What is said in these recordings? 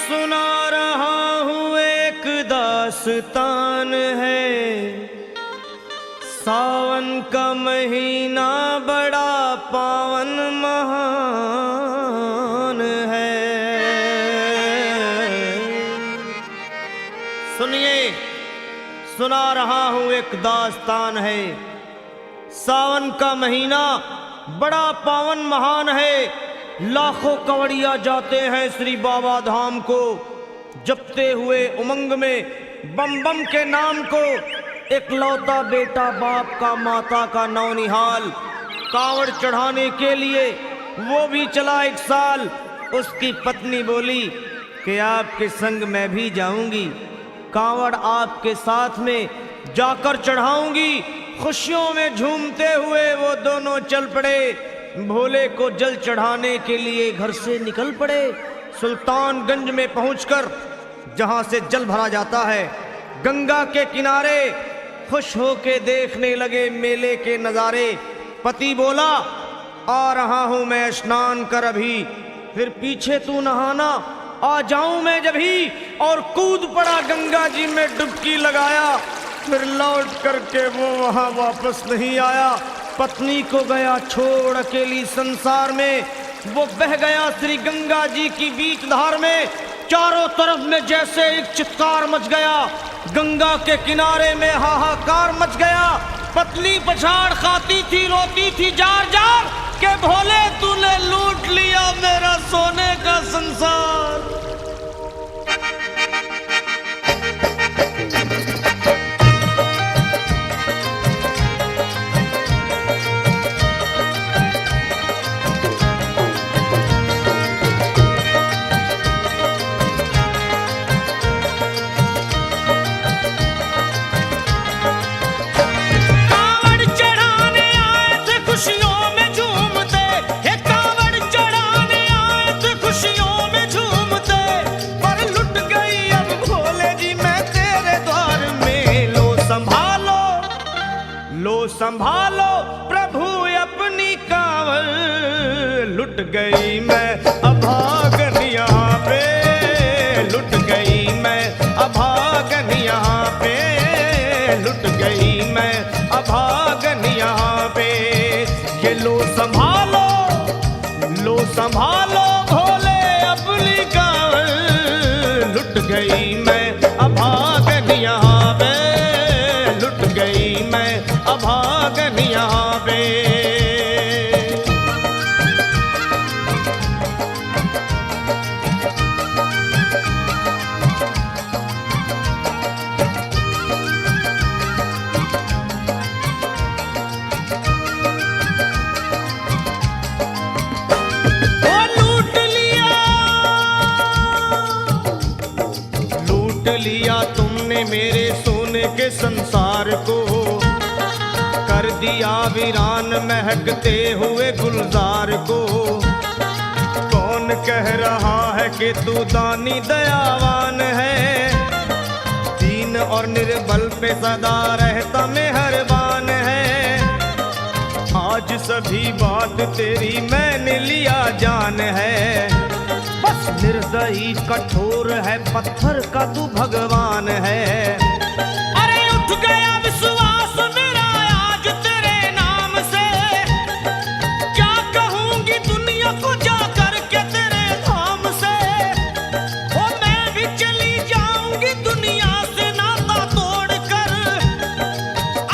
सुना रहा हूँ एक दास्तान है। सावन का महीना बड़ा पावन महान है। सुनिए, सुना रहा हूँ एक दास्तान है। सावन का महीना बड़ा पावन महान है। लाखों कवड़िया जाते हैं श्री बाबा धाम को, जपते हुए उमंग में बम बम के नाम को। एक लौता बेटा बाप का माता का नौनिहाल कांवड़ चढ़ाने के लिए वो भी चला एक साल। उसकी पत्नी बोली कि आपके संग मैं भी जाऊंगी, कांवड़ आपके साथ में जाकर चढ़ाऊंगी। खुशियों में झूमते हुए वो दोनों चल पड़े। भोले को जल चढ़ाने के लिए घर से निकल पड़े। सुल्तानगंज में पहुंचकर जहां से जल भरा जाता है, गंगा के किनारे खुश होके देखने लगे मेले के नजारे। पति बोला आ रहा हूं मैं स्नान कर अभी, फिर पीछे तू नहाना आ जाऊं मैं जभी। और कूद पड़ा गंगा जी में डुबकी लगाया। फिर लौट करके वो वहां वापस नहीं आया। पत्नी को गया छोड़ अकेली संसार में। वो बह गया श्री गंगा जी की बीच धार में। चारों तरफ में जैसे एक चित्कार मच गया, गंगा के किनारे में हाहाकार मच गया। पत्नी पछाड़ खाती थी, रोती थी जार जार के भोले तूने लूट लिया मेरा सोने का संसार। संभालो प्रभु अपनी कांवड़, लुट गई मैं अभागन यहाँ पे, लुट गई मैं अभागन यहाँ पे, लुट गई मैं अभागन यहाँ पे। ये लो संभालो भोले अपनी कांवड़, लुट गई मैं अभागन यहाँ पे, लुट गई मैं अभागन यहाँ पे। लूट लिया तुमने मेरे सोने के संसार को, कर दिया वीरान महकते हुए गुलजार को। कौन कह रहा है कि तू दानी दयावान है, दीन और निर्बल पे सदा रहता मेहरबान है। आज सभी बात तेरी मैंने लिया जान है, बस निर्दयी कठोर है पत्थर का तू भगवान है। अरे उठ गया विश्वास मेरा आज तेरे नाम से, क्या कहूंगी दुनिया को जाकर के तेरे धाम से। ओ मैं भी चली जाऊंगी दुनिया से नाता तोड़कर,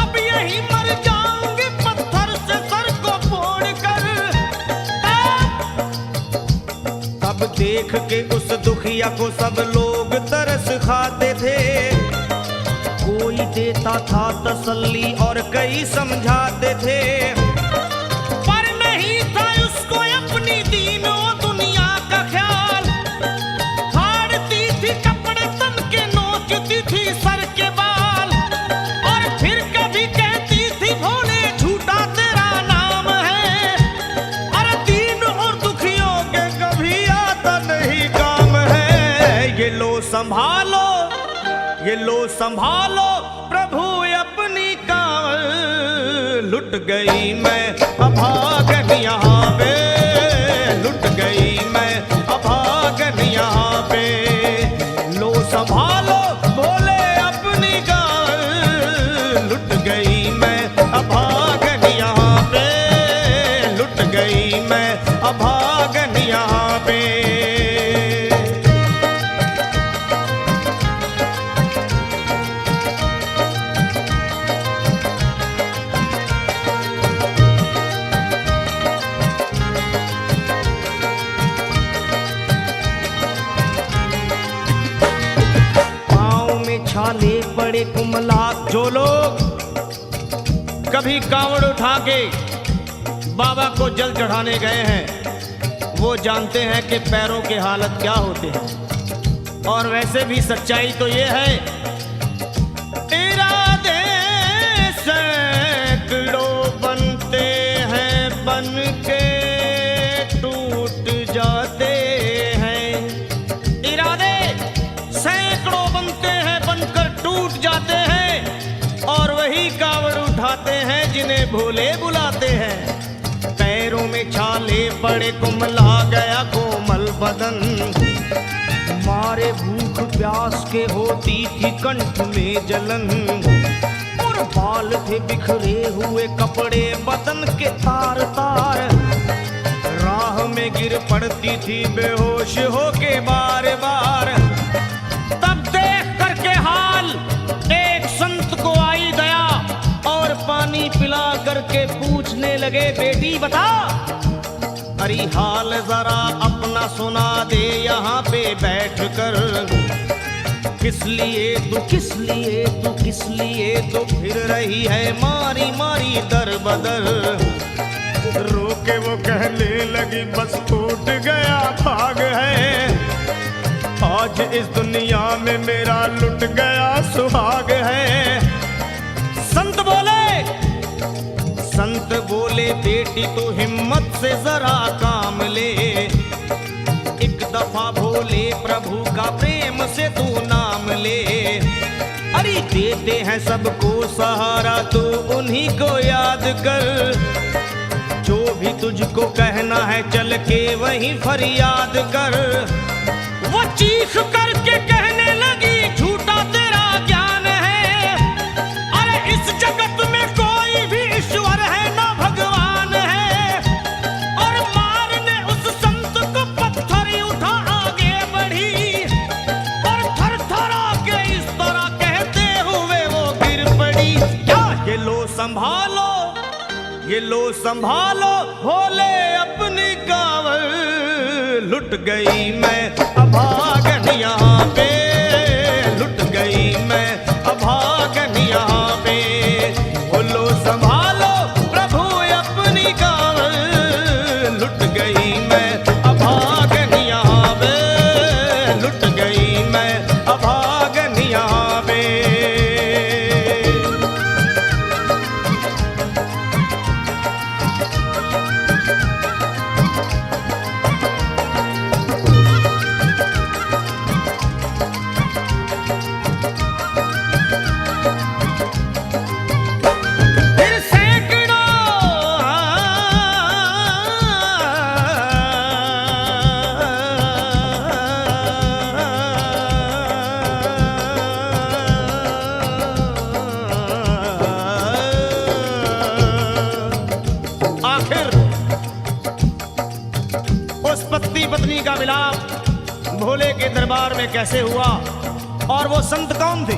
अब यही मर जाऊंगी पत्थर से सर को फोड़कर। तब देख के उस दुखिया को सब लोग तरस खाते थे, कोई देता था तसल्ली और कई समझाते थे। पर नहीं था उसको अपनी दीनों दुनिया का ख्याल, फाड़ती थी कपड़े तन के, नोचती थी सर के बाल। और फिर कभी कहती थी भोले झूठा तेरा नाम है, अरे दीन और दुखियों के कभी आता नहीं काम है। ये लो संभालो प्रभु अपनी कांवड़, लुट गई मैं अभागन यहाँ पे, लुट गई मैं अभागन यहाँ पे। संभालो भोले अपनी गाल, लुट गई मैं अभागन यहाँ पे, लुट गई मैं अभागन यहाँ पे। छाले पड़े कुमलात, जो लोग कभी कांवड़ उठा के बाबा को जल चढ़ाने गए हैं वो जानते हैं कि पैरों के हालत क्या होते हैं। और वैसे भी सच्चाई तो ये है, इरादे सैकड़ों बनते हैं बन के टूट जाते हैं, इरादे सैकड़ों बनते हैं बनकर टूट जाते हैं, और वही कावड़ उठाते हैं जिन्हें भोले बुलाते हैं। पैरों में छाले पड़े कुमला गया कोमल बदन, मारे भूख प्यास के होती थी कंठ में जलन, और बाल थे बिखरे हुए कपड़े बदन के तार तार, राह में गिर पड़ती थी बेहोश होके बार बार। तब देख करके हाल एक संत को आई दया, और पानी पिला करके पूछने लगे बेटी बता, अरे हाल जरा अपना सुना दे यहाँ पे बैठ कर, किस लिए तू किस लिए तू किस लिए तो फिर रही है मारी मारी दर बदर। रोके वो कहने लगी बस टूट गया भाग है, आज इस दुनिया में मेरा लुट गया सुहाग है। संत बोले बेटी तू हिम्मत से जरा काम ले, एक दफा भोले प्रभु का प्रेम से तू नाम ले, अरे देते हैं सबको सहारा तू उन्हीं को याद कर, जो भी तुझको कहना है चल के वहीं फरियाद कर। वो चीख करके कहने लगी झूठा तेरा ज्ञान है, अरे इस जगत में कोई भी ईश्वर है ना भगवान है, और मारने उस संत को पत्थर उठा आगे बढ़ी, और थर थर आके इस तरह कहते हुए वो गिर पड़ी। क्या ये लो संभालो, ये लो संभालो भोले अपनी कावड़, लुट गई मैं अभागन यहाँ पे, लुट गई मैं अभागन यहाँ पे। बोलो संभालो प्रभु अपनी कावड़, लुट गई मैं अभागन यहाँ पे, लुट गई मैं अभागन यहाँ पे। पत्नी का मिलाप भोले के दरबार में कैसे हुआ और वो संत कौन थे?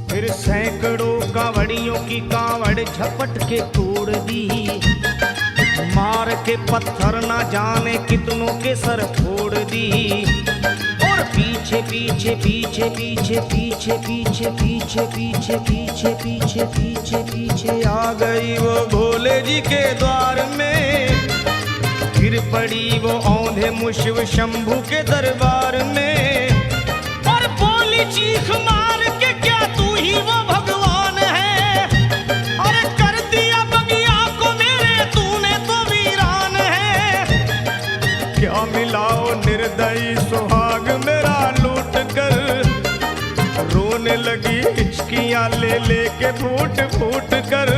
फिर सैकड़ों कांवड़ियों की कांवड़ झपट के तोड़ दी, मार के पत्थर ना जाने कितनों के सर फोड़ दी, और पीछे पीछे पीछे पीछे पीछे पीछे पीछे पीछे पीछे पीछे पीछे पीछे आ गई वो भोले जी के द्वार में। गिर पड़ी वो औंधे मुशिव शंभू के दरबार में, और बोली चीख मार के क्या तू ही वो भगवान है, अरे कर दिया बगिया को मेरे तूने तो वीरान है। क्या मिलाओ निर्दयी सुहाग मेरा लूट कर, रोने लगी हिचकियां ले लेके फूट फूट कर,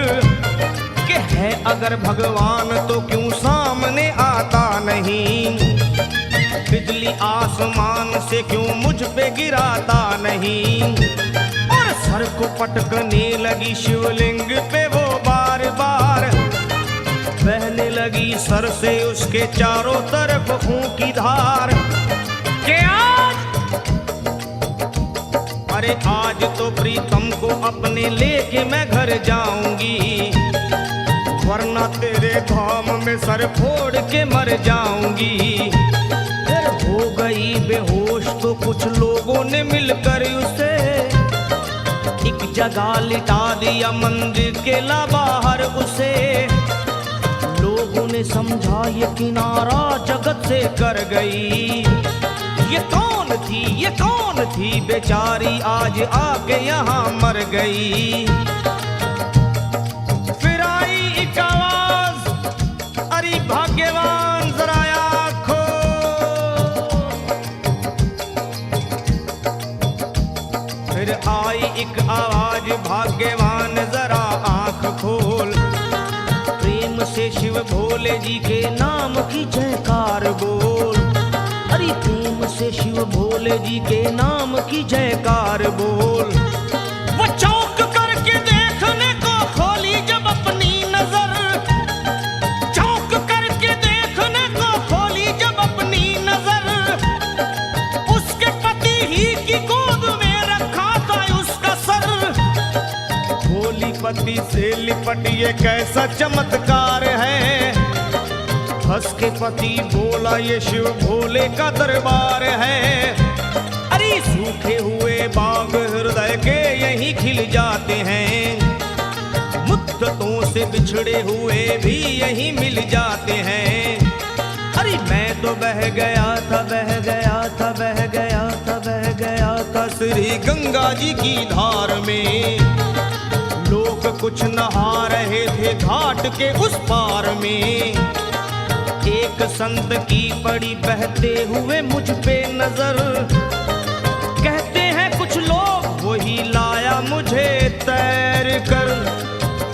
कि है अगर भगवान तो क्यों सामने आता नहीं। बिजली आसमान से क्यों मुझ पे गिराता नहीं। और सर को पटकने लगी शिवलिंग पे वो बार बार, बहने लगी सर से उसके चारों तरफ खून की धार। के अरे आज तो प्रीतम को अपने लेके मैं घर जाऊंगी, वरना तेरे धाम में सर फोड़ के मर जाऊंगी। फिर हो गई बेहोश तो कुछ लोगों ने मिलकर उसे एक जगह लिटा दिया मंदिर के ला बाहर उसे। लोगों ने समझा ये किनारा जगत से कर गई। ये कौन थी बेचारी आज आके यहाँ मर गई। फिर आई एक आवाज, अरे भाग्यवान जरा आँखो। फिर आई एक आवाज, भाग्यवान जरा आँख खोल। प्रेम से शिव भोले जी के नाम की जयकार बोल। अरे प्रेम से शिव भोले जी के नाम की जयकार बोल। वो चौंक करके देखने को खोली जब अपनी नजर, चौंक करके देखने को खोली जब अपनी नजर। उसके पति ही की गोद में रखा था उसका सर। भोली पति से लिपट ये कैसा चमत्कार है। हंस के पति बोला ये शिव भोले का दरबार है। अरे सूखे हुए बाग हृदय के यहीं खिल जाते हैं। मुद्दतों से बिछड़े हुए भी यहीं मिल जाते हैं। अरे मैं तो बह गया था, बह गया था, बह गया था, बह गया था श्री गंगा जी की धार में। लोग कुछ नहा रहे थे घाट के उस पार में। एक संत की पड़ी बहते हुए मुझ पे नजर। कहते हैं कुछ लोग वही लाया मुझे तैर कर।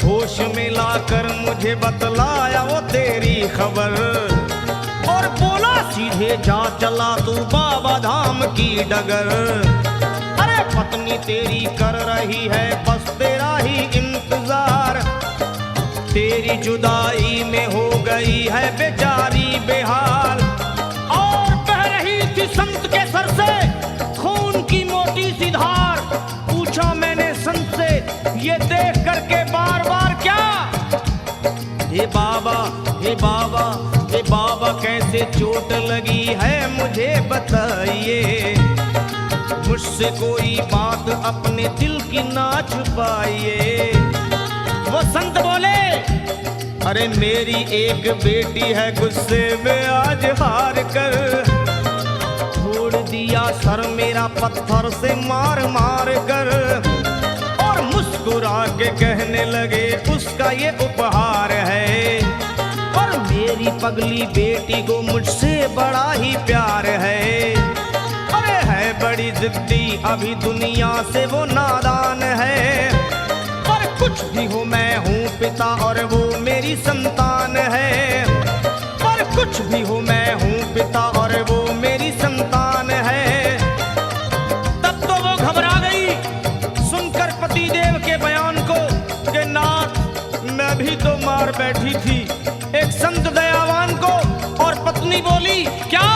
होश में लाकर मुझे बतलाया वो तेरी खबर। और बोला सीधे जा चला तू बाबा धाम की डगर। अरे पत्नी तेरी कर रही है बस तेरा ही इंतजार। तेरी जुदाई में हो गई है बेचारी बेहाल। और बह रही थी संत के सर से खून की मोटी सी धार। पूछा मैंने संत से ये देख करके बार बार क्या। हे बाबा, हे बाबा, हे बाबा कैसे चोट लगी है मुझे बताइए। मुझसे कोई बात अपने दिल की ना छुपाइए। वो संत बोले अरे मेरी एक बेटी है गुस्से में आज हार कर। छोड़ दिया सर मेरा पत्थर से मार मार कर। और मुस्कुरा के कहने लगे उसका ये उपहार है। और मेरी पगली बेटी को मुझसे बड़ा ही प्यार है। अरे है बड़ी जिद्दी अभी दुनिया से वो नादान है। कुछ भी हो मैं हूँ पिता और वो मेरी संतान है। पर कुछ भी हो मैं हूँ पिता और वो मेरी संतान है। तब तो वो घबरा गई सुनकर पति देव के बयान को कि नाथ मैं भी तो मार बैठी थी एक संत दयावान को। और पत्नी बोली क्या।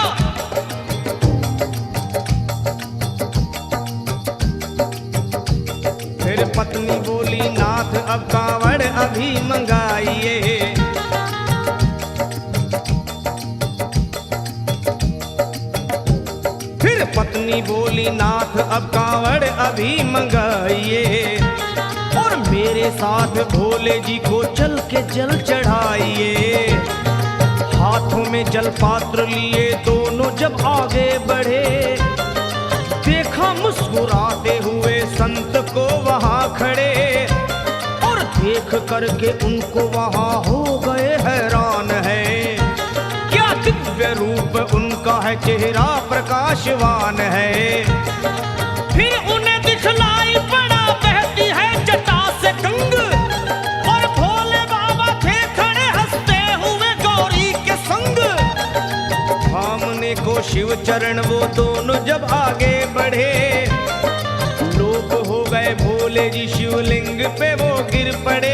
फिर पत्नी बोली नाथ अब कांवड़ अभी मंगाइए। फिर पत्नी बोली नाथ अब कांवड़ अभी मंगाइए। और मेरे साथ भोले जी को चल के जल चढ़ाइए। हाथों में जल पात्र लिए दोनों जब आगे बढ़े। देखा मुस्कुराते हुए संत को वहां खड़े। और देख करके उनको वहां हो गए हैरान है। क्या दिव्य रूप उनका है, चेहरा प्रकाशवान है। फिर उन्हें दिखलाई पड़ा बहती है जटा से गंग। और भोले बाबा थे खड़े हंसते हुए गौरी के संग। पाने को शिव चरण वो दोनों जब आगे बढ़े, लोग हो गए भोले जी शिवलिंग पे वो गिर पड़े।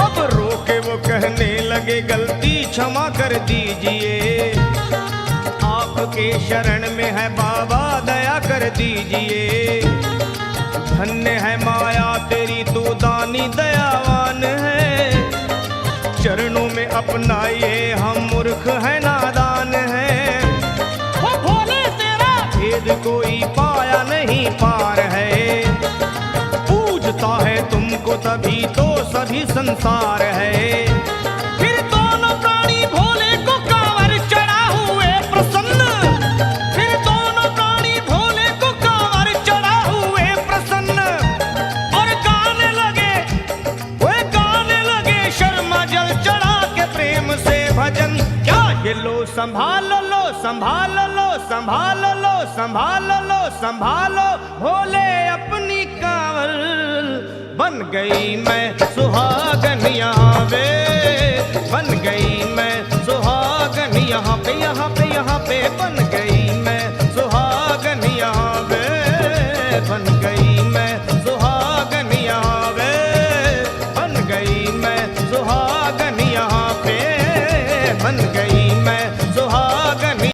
अब रोके वो कहने लगे गलती क्षमा कर दीजिए, आपके शरण में है बाबा दया कर दीजिए। धन्य है माया तेरी तू दानी दयावान है, चरणों में अपनाइए हम मूर्ख है नादान है। वो भोले तेरा भेद कोई पाया नहीं पार है, पूजता है तुमको तभी तो सभी संसार है। फिर दोनों प्राणी भोले को कांवर चढ़ा हुए प्रसन्न, फिर दोनों प्राणी भोले को कांवर चढ़ा हुए प्रसन्न, और गाने लगे वे गाने लगे शर्मा जल चढ़ा के प्रेम से भजन। क्या ये लो संभालो लो संभालो लो संभालो लो संभालो लो संभालो भोले अपनी कांवर, बन गई मैं सुहागन यहाँ पे, बन गई मैं सुहागन यहाँ पे यहाँ पे यहाँ पे, बन गई मैं सुहागन यहाँ पे, बन गई मैं सुहागन यहाँ पे, बन गई मैं सुहागन यहाँ पे, बन गई